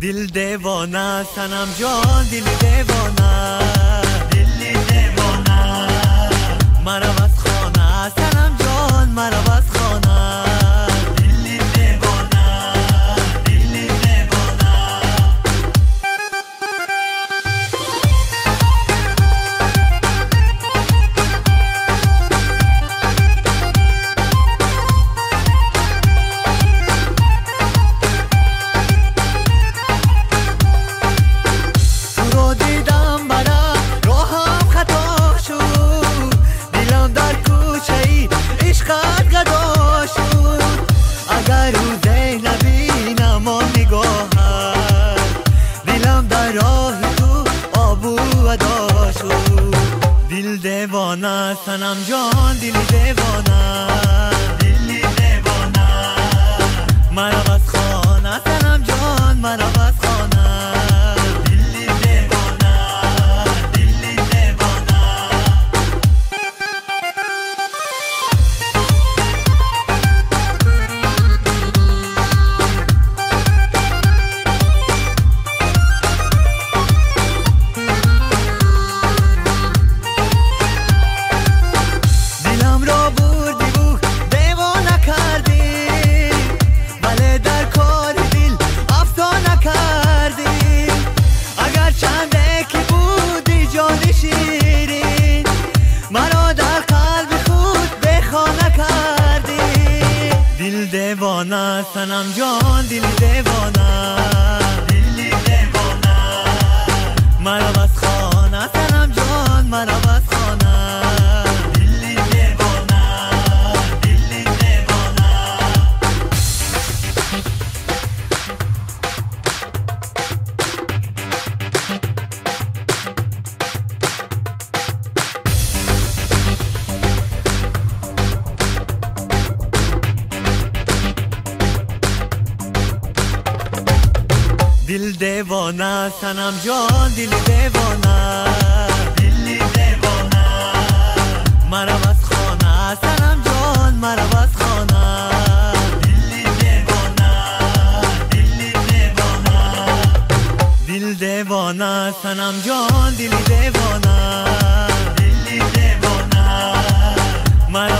दिल देवाना सनम जान दिल देवाना مرا بس خانه سنم جان مرا بس خانه دل دیوانه دل دیوانه تو رو دیدم برا راهم خطا شد دلم در کوچه ای عشقت گدا شد اگر روزه نبینم آن نگاهت دلم در راه تو آب و ادا شد دل دیوانه سنم جان دل دیوانه مرا بس خانه سنم جان مرا بس خانه دیوانه سنم جان دل دیوانه مرا بس خانه سنم جان مرا بس خانه दिल देवाना सनम जान दिल देवाना मरा बस खाना सनम जान मरा बस खाना दिल देवाना सनम जान दिल देवाना मरा